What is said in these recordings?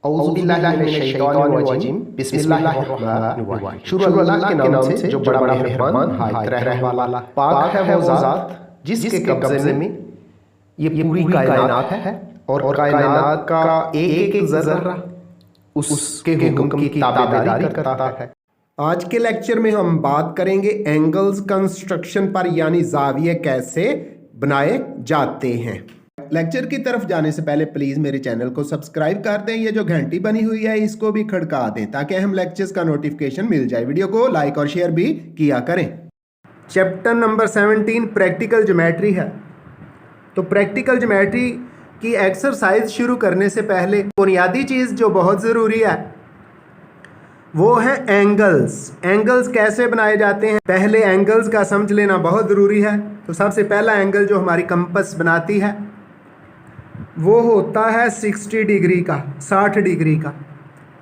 औज़ुबिल्लाहिमिनश्शैतानिर्रजीम बिस्मिल्लाहिर्रहमानिर्रहीम। शुरू अल्लाह के नाम से जो बड़ा मेहरबान हायत रहने वाला। पाक है वो ज़ात जिसके कब्ज़े में ये पूरी कायनात है और कायनात का एक एक ज़र्रा उसके हुक्म की ताबेदारी करता है। आज के लेक्चर में हम बात करेंगे एंगल्स कंस्ट्रक्शन पर, यानी ज़ाविये कैसे बनाए जाते हैं। लेक्चर की तरफ जाने से पहले प्लीज़ मेरे चैनल को सब्सक्राइब कर दें। ये जो घंटी बनी हुई है इसको भी खड़का दें ताकि हम लेक्चर्स का नोटिफिकेशन मिल जाए। वीडियो को लाइक और शेयर भी किया करें। चैप्टर नंबर 17 प्रैक्टिकल ज्योमेट्री है। तो प्रैक्टिकल ज्योमेट्री की एक्सरसाइज शुरू करने से पहले बुनियादी चीज़ जो बहुत ज़रूरी है वो है एंगल्स। एंगल्स कैसे बनाए जाते हैं, पहले एंगल्स का समझ लेना बहुत ज़रूरी है। तो सबसे पहला एंगल जो हमारी कंपस बनाती है वो होता है 60 डिग्री का, 60 डिग्री का।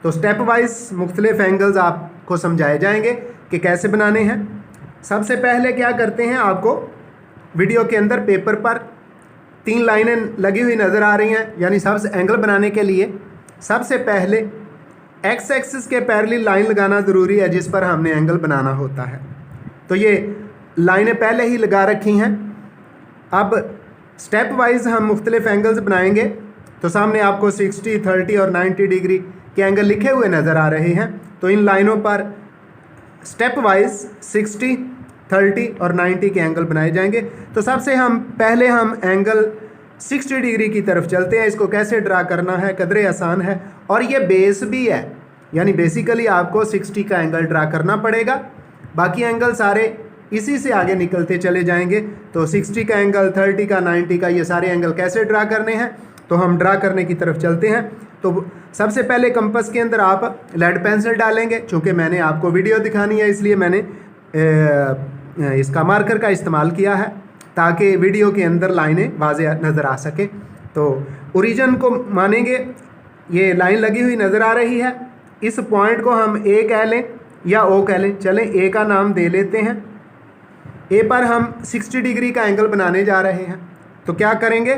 तो स्टेप वाइज मुख्तलिफ एंगल्स आपको समझाए जाएंगे कि कैसे बनाने हैं। सबसे पहले क्या करते हैं, आपको वीडियो के अंदर पेपर पर 3 लाइनें लगी हुई नज़र आ रही हैं, यानी सबसे एंगल बनाने के लिए सबसे पहले एक्स एक्सिस के पैरेलल लाइन लगाना ज़रूरी है जिस पर हमने एंगल बनाना होता है। तो ये लाइनें पहले ही लगा रखी हैं। अब स्टेप वाइज हम मुख्तलिफ एंगल्स बनाएंगे। तो सामने आपको 60, 30 और 90 डिग्री के एंगल लिखे हुए नज़र आ रहे हैं। तो इन लाइनों पर स्टेप वाइज 60, 30 और 90 के एंगल बनाए जाएंगे। तो सबसे पहले हम एंगल 60 डिग्री की तरफ चलते हैं। इसको कैसे ड्रा करना है, कदरे आसान है और ये बेस भी है, यानी बेसिकली आपको 60 का एंगल ड्रा करना पड़ेगा। बाकी एंगल सारे इसी से आगे निकलते चले जाएंगे। तो 60 का एंगल, 30 का, 90 का, ये सारे एंगल कैसे ड्रा करने हैं, तो हम ड्रा करने की तरफ चलते हैं। तो सबसे पहले कंपास के अंदर आप लेड पेंसिल डालेंगे। चूँकि मैंने आपको वीडियो दिखानी है इसलिए मैंने इसका मार्कर का इस्तेमाल किया है ताकि वीडियो के अंदर लाइनें वाज़ेह नज़र आ सके। तो ओरिजिन को मानेंगे, ये लाइन लगी हुई नज़र आ रही है। इस पॉइंट को हम ए कह लें या ओ कह लें। चलें ए का नाम दे लेते हैं। ए पर हम 60 डिग्री का एंगल बनाने जा रहे हैं। तो क्या करेंगे,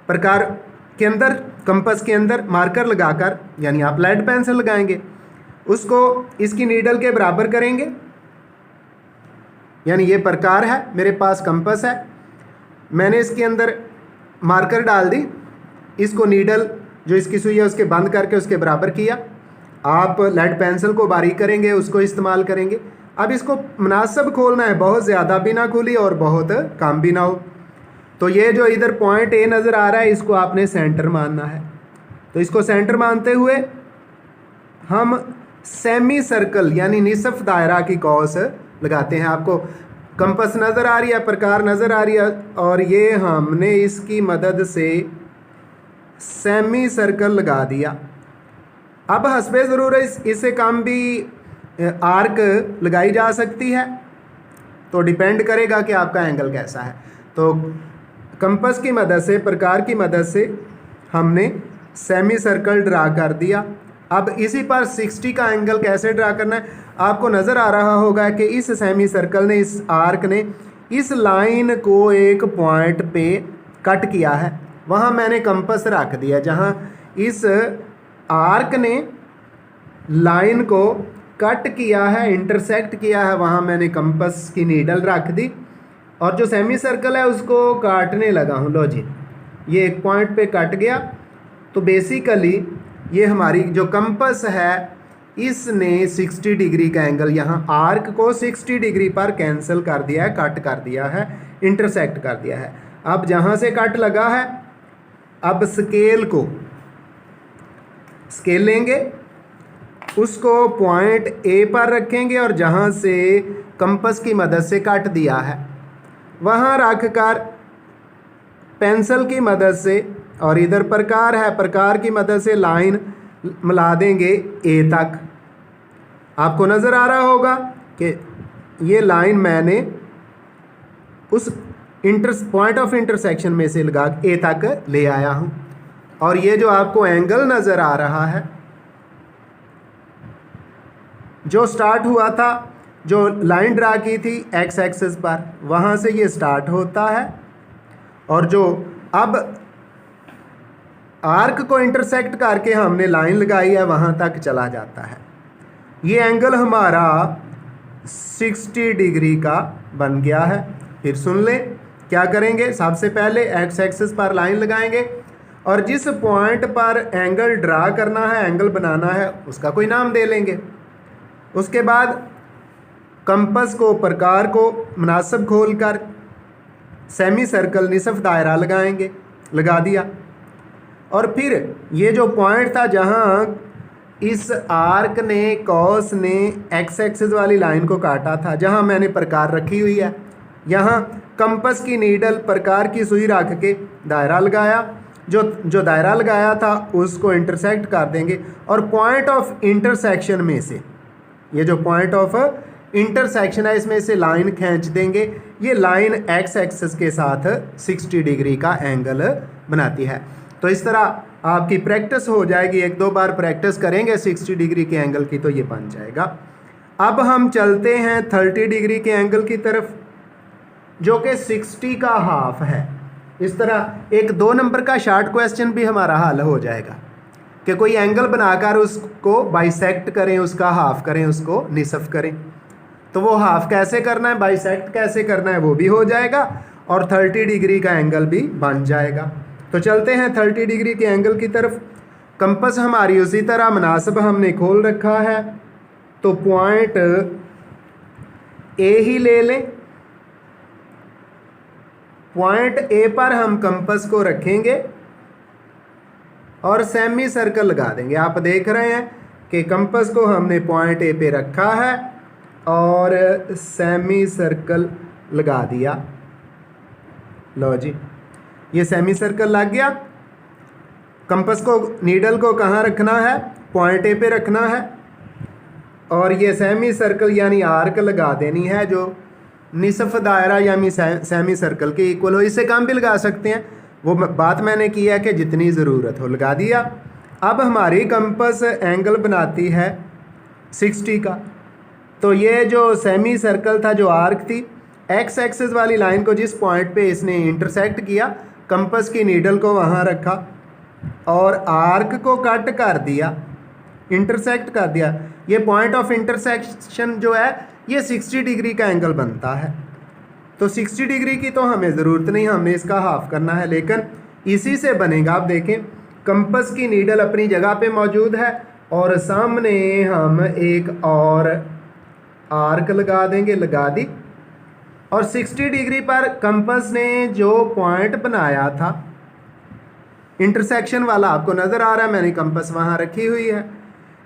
प्रकार के अंदर कंपास के अंदर मार्कर लगाकर, यानी आप लेड पेंसिल लगाएंगे, उसको इसकी नीडल के बराबर करेंगे। यानी ये प्रकार है, मेरे पास कंपास है, मैंने इसके अंदर मार्कर डाल दी, इसको नीडल जो इसकी सुई है उसके बंद करके उसके बराबर किया। आप लेड पेंसिल को बारीक करेंगे, उसको इस्तेमाल करेंगे। अब इसको मुनासिब खोलना है, बहुत ज़्यादा भी ना खुली और बहुत कम भी ना हो। तो ये जो इधर पॉइंट ए नज़र आ रहा है इसको आपने सेंटर मानना है। तो इसको सेंटर मानते हुए हम सेमी सर्कल यानी निसफ दायरा की कॉस लगाते हैं। आपको कंपास नज़र आ रही है, प्रकार नज़र आ रही है, और ये हमने इसकी मदद से सेमी सर्कल लगा दिया। अब हस्बे ज़रूरत इससे कम भी आर्क लगाई जा सकती है, तो डिपेंड करेगा कि आपका एंगल कैसा है। तो कंपास की मदद से, प्रकार की मदद से हमने सेमी सर्कल ड्रा कर दिया। अब इसी पर 60 का एंगल कैसे ड्रा करना है, आपको नज़र आ रहा होगा कि इस सेमी सर्कल ने, इस आर्क ने इस लाइन को एक पॉइंट पे कट किया है। वहाँ मैंने कंपास रख दिया। जहाँ इस आर्क ने लाइन को कट किया है, इंटरसेक्ट किया है, वहाँ मैंने कंपास की नीडल रख दी और जो सेमी सर्कल है उसको काटने लगा हूँ। लो जी, ये एक पॉइंट पे कट गया। तो बेसिकली ये हमारी जो कंपास है इसने 60 डिग्री का एंगल, यहाँ आर्क को 60 डिग्री पर कैंसिल कर दिया है, कट कर दिया है, इंटरसेक्ट कर दिया है। अब जहाँ से कट लगा है, अब स्केल लेंगे, उसको पॉइंट ए पर रखेंगे और जहाँ से कंपास की मदद से काट दिया है वहाँ रख कर पेंसिल की मदद से, और इधर प्रकार है, प्रकार की मदद से लाइन मिला देंगे ए तक। आपको नज़र आ रहा होगा कि ये लाइन मैंने उस पॉइंट ऑफ इंटरसेक्शन में से लगा ए तक ले आया हूँ। और ये जो आपको एंगल नज़र आ रहा है जो स्टार्ट हुआ था, जो लाइन ड्रा की थी एक्स एक्सिस पर, वहाँ से ये स्टार्ट होता है और जो अब आर्क को इंटरसेक्ट करके हमने लाइन लगाई है, वहाँ तक चला जाता है। ये एंगल हमारा 60 डिग्री का बन गया है। फिर सुन ले क्या करेंगे, सबसे पहले एक्स एक्सिस पर लाइन लगाएंगे और जिस पॉइंट पर एंगल ड्रा करना है, एंगल बनाना है, उसका कोई नाम दे लेंगे। उसके बाद कंपस को, प्रकार को मुनासिब खोलकर सेमी सर्कल निसफ दायरा लगाएंगे, लगा दिया। और फिर ये जो पॉइंट था जहाँ इस आर्क ने, कॉस ने एक्स एक्सिस वाली लाइन को काटा था, जहाँ मैंने प्रकार रखी हुई है, यहाँ कंपस की नीडल प्रकार की सुई रख के दायरा लगाया। जो दायरा लगाया था उसको इंटरसेक्ट कर देंगे और पॉइंट ऑफ इंटरसेक्शन में से, ये जो पॉइंट ऑफ इंटरसेक्शन है, इसमें से लाइन खींच देंगे। ये लाइन एक्स एक्सिस के साथ 60 डिग्री का एंगल बनाती है। तो इस तरह आपकी प्रैक्टिस हो जाएगी, एक दो बार प्रैक्टिस करेंगे 60 डिग्री के एंगल की तो ये बन जाएगा। अब हम चलते हैं 30 डिग्री के एंगल की तरफ, जो कि 60 का हाफ है। इस तरह एक 2 नंबर का शॉर्ट क्वेश्चन भी हमारा हल हो जाएगा कि कोई एंगल बनाकर उसको बाइसेक्ट करें, उसका हाफ करें, उसको निसफ करें। तो वो हाफ कैसे करना है, बाइसेक्ट कैसे करना है, वो भी हो जाएगा और 30 डिग्री का एंगल भी बन जाएगा। तो चलते हैं 30 डिग्री के एंगल की तरफ। कंपस हमारी उसी तरह मुनासिब हमने खोल रखा है, तो पॉइंट ए ही ले लें। पॉइंट ए पर हम कंपस को रखेंगे और सेमी सर्कल लगा देंगे। आप देख रहे हैं कि कंपस को हमने पॉइंट ए पे रखा है और सेमी सर्कल लगा दिया। लो जी, ये सेमी सर्कल लग गया। कंपस को, नीडल को कहाँ रखना है, पॉइंट ए पे रखना है और ये सेमी सर्कल यानी आर्क लगा देनी है जो निसफ दायरा यानी सेमी सर्कल के इक्वल हो। इससे कम भी लगा सकते हैं, वो बात मैंने की है कि जितनी ज़रूरत हो लगा दिया। अब हमारी कंपस एंगल बनाती है 60 का। तो ये जो सेमी सर्कल था, जो आर्क थी, एक्स एक्सिस वाली लाइन को जिस पॉइंट पे इसने इंटरसेक्ट किया, कंपस की नीडल को वहाँ रखा और आर्क को कट कर दिया, इंटरसेक्ट कर दिया। ये पॉइंट ऑफ इंटरसेक्शन जो है ये 60 डिग्री का एंगल बनता है। तो 60 डिग्री की तो हमें ज़रूरत नहीं, हमने इसका हाफ करना है, लेकिन इसी से बनेगा। आप देखें कंपस की नीडल अपनी जगह पे मौजूद है और सामने हम एक और आर्क लगा देंगे, लगा दी। और 60 डिग्री पर कंपस ने जो पॉइंट बनाया था इंटरसेक्शन वाला, आपको नज़र आ रहा है, मैंने कंपस वहाँ रखी हुई है।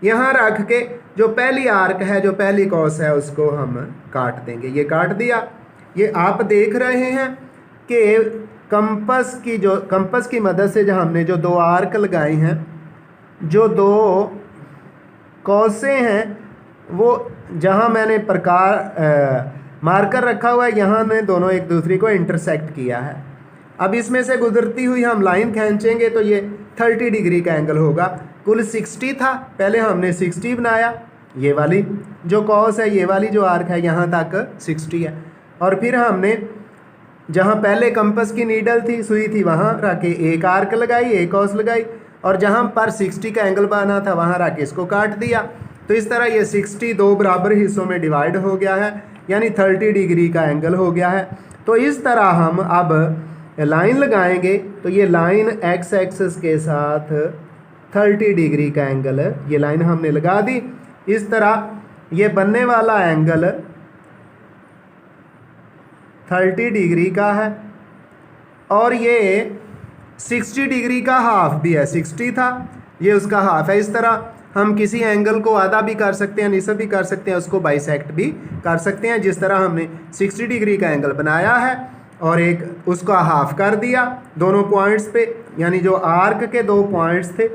यहाँ रख के जो पहली आर्क है, जो पहली कॉस है, उसको हम काट देंगे। ये काट दिया। ये आप देख रहे हैं कि कंपस की मदद से जो हमने जो 2 आर्क लगाए हैं, जो 2 कॉसें हैं, वो जहाँ मैंने प्रकार मार्कर रखा हुआ है, यहाँ ने दोनों एक दूसरे को इंटरसेक्ट किया है। अब इसमें से गुजरती हुई हम लाइन खींचेंगे तो ये 30 डिग्री का एंगल होगा। कुल 60 था, पहले हमने 60 बनाया। ये वाली जो कॉस है, ये वाली जो आर्क है, यहाँ तक 60 है। और फिर हमने जहाँ पहले कंपस की नीडल थी, सुई थी, वहाँ रख के एक आर्क लगाई, एक कॉस लगाई और जहाँ पर 60 का एंगल बना था वहाँ रख के इसको काट दिया। तो इस तरह ये 60 2 बराबर हिस्सों में डिवाइड हो गया है, यानी 30 डिग्री का एंगल हो गया है। तो इस तरह हम अब लाइन लगाएंगे तो ये लाइन एक्स एक्सिस के साथ 30 डिग्री का एंगल, ये लाइन हमने लगा दी। इस तरह ये बनने वाला एंगल 30 डिग्री का है और ये 60 डिग्री का हाफ भी है। 60 था, ये उसका हाफ है। इस तरह हम किसी एंगल को आधा भी कर सकते हैं, निसफ भी कर सकते हैं, उसको बाइसेक्ट भी कर सकते हैं। जिस तरह हमने 60 डिग्री का एंगल बनाया है और एक उसका हाफ कर दिया दोनों पॉइंट्स पे, यानी जो आर्क के 2 पॉइंट्स थे,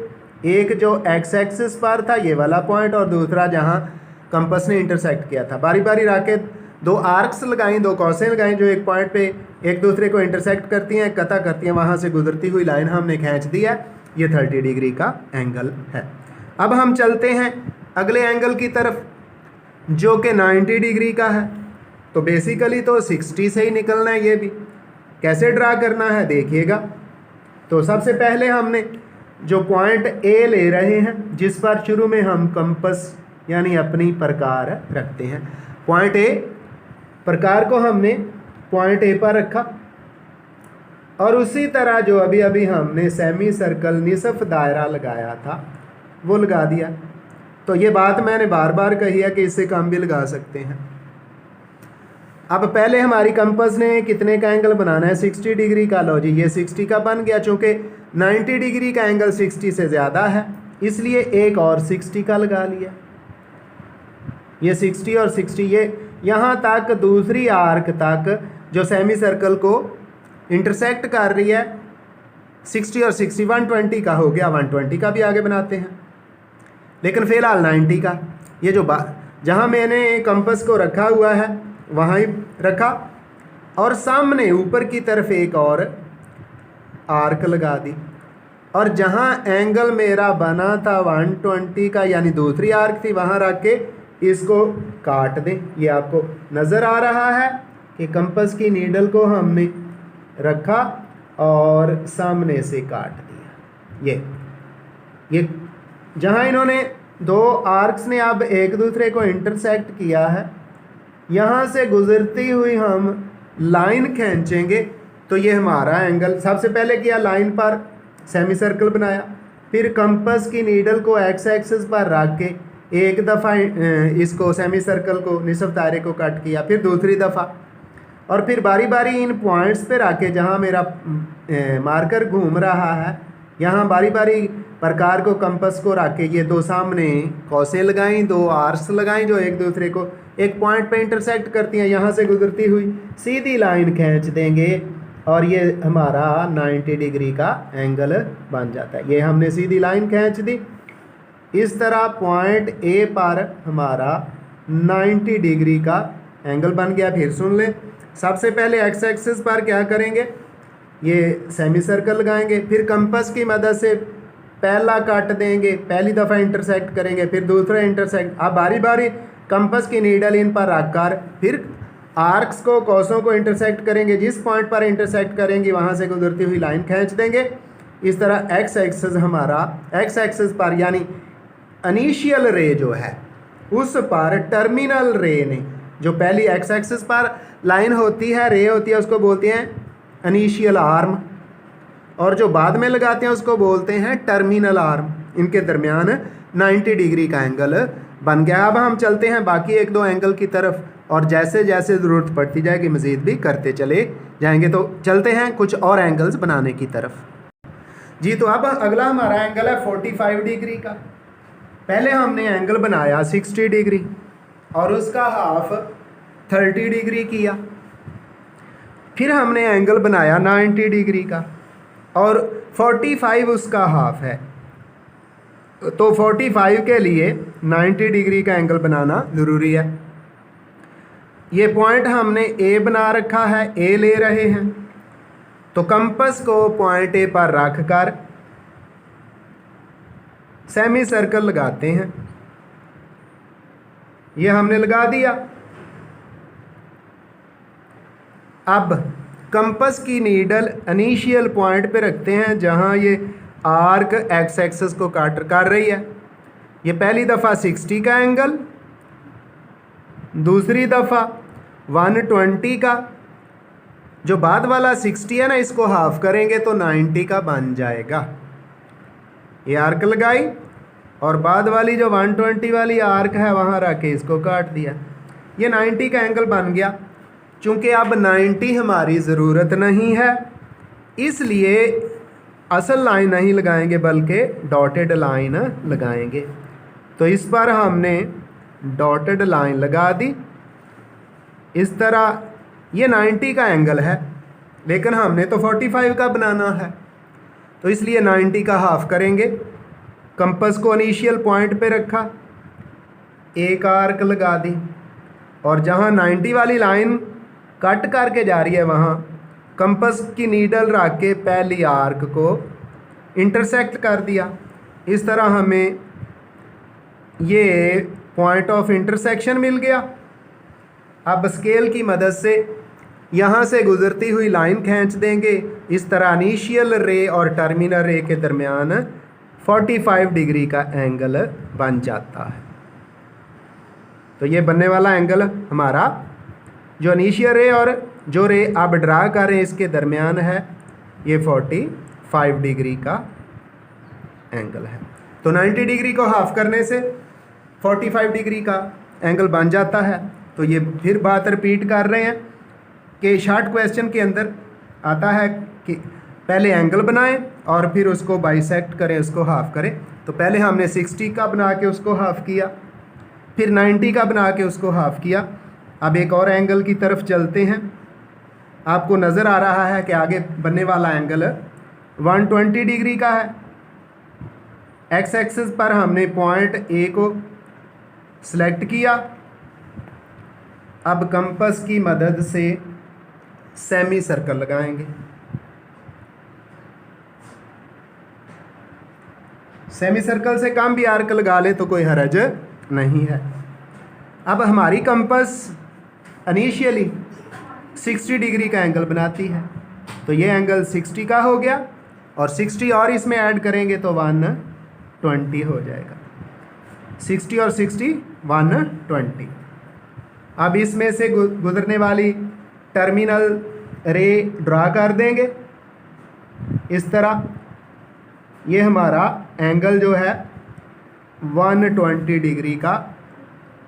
एक जो एक्स एक्सिस पर था ये वाला पॉइंट और दूसरा जहाँ कंपस ने इंटरसेक्ट किया था। बारी बारी रख के 2 आर्क्स लगाई, 2 कॉसें लगाई जो एक पॉइंट पे एक दूसरे को इंटरसेक्ट करती हैं, कता करती हैं, वहाँ से गुजरती हुई लाइन हमने खींच दी है। ये 30 डिग्री का एंगल है। अब हम चलते हैं अगले एंगल की तरफ जो कि 90 डिग्री का है। तो बेसिकली तो 60 से ही निकलना है। ये भी कैसे ड्रा करना है देखिएगा। तो सबसे पहले हमने जो पॉइंट ए ले रहे हैं, जिस पर शुरू में हम कंपस यानी अपनी प्रकार रखते हैं। पॉइंट ए, प्रकार को हमने पॉइंट ए पर रखा और उसी तरह जो अभी अभी हमने सेमी सर्कल निसफ दायरा लगाया था वो लगा दिया। तो ये बात मैंने बार बार कही है कि इससे कम भी लगा सकते हैं। अब पहले हमारी कंपस ने कितने का एंगल बनाना है, 60 डिग्री का। लो जी, ये 60 का बन गया। चूँकि 90 डिग्री का एंगल 60 से ज़्यादा है इसलिए एक और 60 का लगा लिया। ये 60 और 60, ये यहाँ तक दूसरी आर्क तक जो सेमी सर्कल को इंटरसेक्ट कर रही है, 60 और 60 120 का हो गया। 120 का भी आगे बनाते हैं, लेकिन फ़िलहाल 90 का। ये जो जहाँ मैंने कंपस को रखा हुआ है वहाँ ही रखा और सामने ऊपर की तरफ एक और आर्क लगा दी और जहाँ एंगल मेरा बना था 120 का यानी दूसरी आर्क थी वहाँ रख के इसको काट दें। ये आपको नज़र आ रहा है कि कंपस की नीडल को हमने रखा और सामने से काट दिया। ये जहाँ इन्होंने दो आर्क्स ने अब एक दूसरे को इंटरसेक्ट किया है, यहाँ से गुजरती हुई हम लाइन खींचेंगे तो ये हमारा एंगल। सबसे पहले किया, लाइन पर सेमी सर्कल बनाया, फिर कंपस की नीडल को एक्स एक्सिस पर रख के एक दफ़ा इसको सेमी सर्कल को निसफ दायरे को कट किया, फिर दूसरी दफ़ा, और फिर बारी बारी इन पॉइंट्स पे रख के जहाँ मेरा मार्कर घूम रहा है यहाँ बारी बारी प्रकार को कंपस को रख के ये दो सामने कौसें लगाई, दो आर्स लगाई जो एक दूसरे को एक पॉइंट पे इंटरसेक्ट करती हैं। यहाँ से गुजरती हुई सीधी लाइन खींच देंगे और ये हमारा 90 डिग्री का एंगल बन जाता है। ये हमने सीधी लाइन खींच दी, इस तरह पॉइंट ए पर हमारा 90 डिग्री का एंगल बन गया। फिर सुन लें, सबसे पहले एक्स एक्सिस पर क्या करेंगे, ये सेमी सर्कल लगाएंगे, फिर कंपस की मदद से पहला काट देंगे, पहली दफ़ा इंटरसेक्ट करेंगे, फिर दूसरा इंटरसेक्ट। अब बारी बारी कंपस की नीडल इन पर रखकर फिर आर्क्स को कौसों को इंटरसेक्ट करेंगे। जिस पॉइंट पर इंटरसेक्ट करेंगे वहाँ से गुजरती हुई लाइन खींच देंगे। इस तरह एक्स एक्सिस हमारा एक्स एक्सिस पर यानी इनिशियल रे जो है उस पर टर्मिनल रे ने, जो पहली एक्स एक्सिस पर लाइन होती है, रे होती है, उसको बोलते हैं इनिशियल आर्म, और जो बाद में लगाते हैं उसको बोलते हैं टर्मिनल आर्म। इनके दरमियान 90 डिग्री का एंगल बन गया। अब हम चलते हैं बाकी एक दो एंगल की तरफ और जैसे जैसे ज़रूरत पड़ती जाएगी मज़ीद भी करते चले जाएंगे। तो चलते हैं कुछ और एंगल्स बनाने की तरफ। जी, तो अब अगला हमारा एंगल है 45 डिग्री का। पहले हमने एंगल बनाया 60 डिग्री और उसका हाफ 30 डिग्री किया। फिर हमने एंगल बनाया 90 डिग्री का और 45 उसका हाफ है। तो 45 के लिए 90 डिग्री का एंगल बनाना ज़रूरी है। ये पॉइंट हमने ए बना रखा है, ए ले रहे हैं, तो कंपस को पॉइंट ए पर रख कर सेमी सर्कल लगाते हैं। ये हमने लगा दिया। अब कंपस की नीडल इनिशियल पॉइंट पे रखते हैं जहां ये आर्क एक्स एक्सिस को काट कर रही है। ये पहली दफ़ा 60 का एंगल, दूसरी दफ़ा 120 का, जो बाद वाला 60 है ना इसको हाफ करेंगे तो 90 का बन जाएगा। ये आर्क लगाई और बाद वाली जो 120 वाली आर्क है वहाँ रख के इसको काट दिया। ये 90 का एंगल बन गया। चूँकि अब 90 हमारी ज़रूरत नहीं है इसलिए असल लाइन नहीं लगाएंगे बल्कि डॉटेड लाइन लगाएंगे। तो इस पर हमने डॉटेड लाइन लगा दी। इस तरह ये 90 का एंगल है लेकिन हमने तो 45 का बनाना है, तो इसलिए 90 का हाफ करेंगे। कंपस को इनिशियल पॉइंट पे रखा, एक आर्क लगा दी और जहाँ 90 वाली लाइन कट करके जा रही है वहाँ कंपस की नीडल रख के पहली आर्क को इंटरसेक्ट कर दिया। इस तरह हमें ये पॉइंट ऑफ इंटरसेक्शन मिल गया। अब स्केल की मदद से यहाँ से गुजरती हुई लाइन खींच देंगे। इस तरह इनिशियल रे और टर्मिनल रे के दरमियान 45 डिग्री का एंगल बन जाता है। तो ये बनने वाला एंगल हमारा जो इनिशियल रे और जो रे आप ड्रा कर रहे हैं इसके दरमियान है, ये 45 डिग्री का एंगल है। तो 90 डिग्री को हाफ करने से 45 डिग्री का एंगल बन जाता है। तो ये फिर बात रिपीट कर रहे हैं कि शॉर्ट क्वेश्चन के अंदर आता है कि पहले एंगल बनाएं और फिर उसको बाइसेक्ट करें, उसको हाफ करें। तो पहले हमने 60 का बना के उसको हाफ किया, फिर 90 का बना के उसको हाफ किया। अब एक और एंगल की तरफ चलते हैं। आपको नज़र आ रहा है कि आगे बनने वाला एंगल 120 डिग्री का है। एक्स एक्सिस पर हमने पॉइंट ए को सिलेक्ट किया। अब कंपास की मदद से सेमी सर्कल लगाएंगे। सेमी सर्कल से कम भी आर्क लगा ले तो कोई हरज नहीं है। अब हमारी कंपास इनिशियली 60 डिग्री का एंगल बनाती है, तो ये एंगल 60 का हो गया और 60 और इसमें ऐड करेंगे तो 120 हो जाएगा। 60 और 60 120। अब इसमें से गुजरने वाली टर्मिनल रे ड्रा कर देंगे इस तरह। ये हमारा एंगल जो है 120 डिग्री का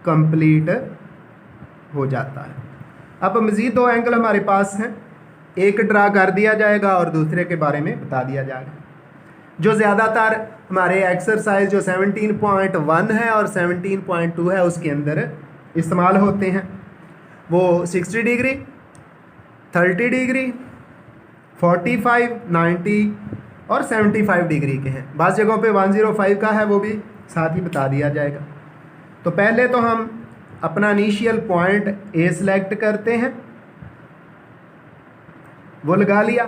कंप्लीट हो जाता है। अब मज़ीद दो एंगल हमारे पास हैं, एक ड्रा कर दिया जाएगा और दूसरे के बारे में बता दिया जाएगा। जो ज़्यादातर हमारे एक्सरसाइज जो 17.1 है और 17.2 है उसके अंदर इस्तेमाल होते हैं, वो 60 डिग्री, 30 डिग्री, 45, 90 और 75 डिग्री के हैं। बाज़ जगहों पे 105 का है, वो भी साथ ही बता दिया जाएगा। तो पहले तो हम अपना इनिशियल पॉइंट ए सिलेक्ट करते हैं, वो लगा लिया।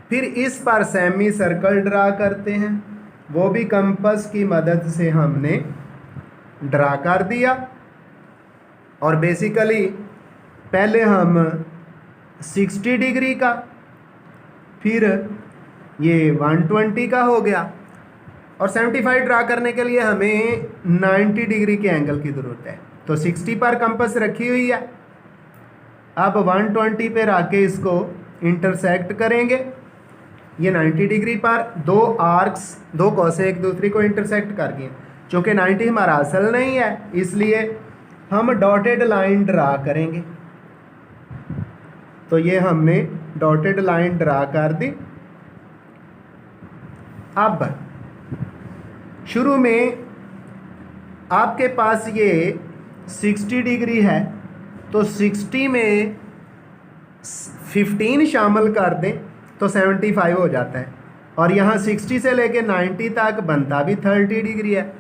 फिर इस पर सेमी सर्कल ड्रा करते हैं, वो भी कंपास की मदद से हमने ड्रा कर दिया। और बेसिकली पहले हम 60 डिग्री का, फिर ये 120 का हो गया और 75 ड्रा करने के लिए हमें 90 डिग्री के एंगल की ज़रूरत है। तो 60 पर कंपास रखी हुई है। अब 120 पे रख के इसको इंटरसेक्ट करेंगे। ये 90 डिग्री पर दो आर्क्स, दो कौसे एक दूसरे को इंटरसेक्ट कर दिए। चूँकि 90 हमारा असल नहीं है इसलिए हम डॉटेड लाइन ड्रा करेंगे। तो ये हमने डॉटेड लाइन ड्रा कर दी। अब शुरू में आपके पास ये 60 डिग्री है, तो 60 में 15 शामिल कर दें तो 75 हो जाता है। और यहाँ 60 से लेके 90 तक बनता भी 30 डिग्री है।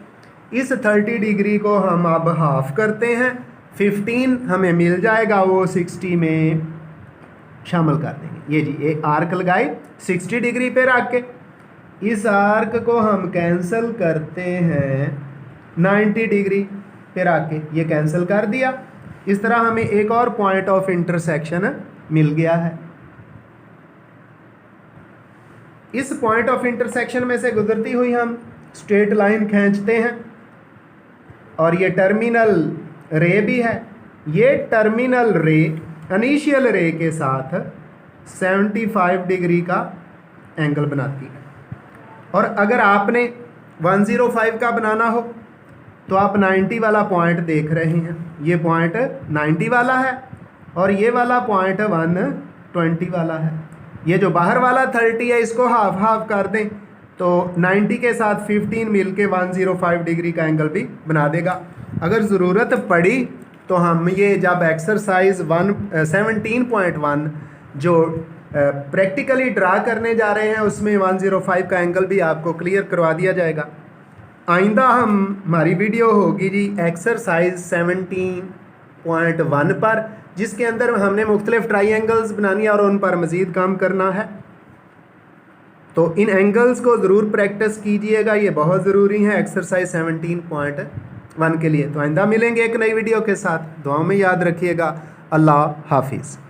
इस 30 डिग्री को हम अब हाफ करते हैं, 15 हमें मिल जाएगा, वो 60 में शामिल कर देंगे। ये जी एक आर्क लगाए 60 डिग्री पे रख के, इस आर्क को हम कैंसिल करते हैं 90 डिग्री पे रख के, ये कैंसिल कर दिया। इस तरह हमें एक और पॉइंट ऑफ इंटरसेक्शन मिल गया है। इस पॉइंट ऑफ इंटरसेक्शन में से गुजरती हुई हम स्ट्रेट लाइन खींचते हैं और ये टर्मिनल रे भी है। ये टर्मिनल रे इनिशियल रे के साथ 75 डिग्री का एंगल बनाती है। और अगर आपने 105 का बनाना हो तो आप 90 वाला पॉइंट देख रहे हैं, ये पॉइंट 90 वाला है और ये वाला पॉइंट 120 वाला है। ये जो बाहर वाला 30 है इसको हाफ हाफ कर दें तो 90 के साथ 15 मिल के 105 डिग्री का एंगल भी बना देगा। अगर ज़रूरत पड़ी तो हम ये जब एक्सरसाइज 17.1 जो प्रैक्टिकली ड्रा करने जा रहे हैं उसमें 105 का एंगल भी आपको क्लियर करवा दिया जाएगा। आइंदा हमारी वीडियो होगी जी एक्सरसाइज 17.1 पर, जिसके अंदर हमने मुख्तलिफ ट्राइंगल्स बनानी है और उन पर मज़ीद काम करना है। तो इन एंगल्स को ज़रूर प्रैक्टिस कीजिएगा, ये बहुत ज़रूरी है एक्सरसाइज 17.1 के लिए। तो आइंदा मिलेंगे एक नई वीडियो के साथ, दुआओं में याद रखिएगा। अल्लाह हाफिज़।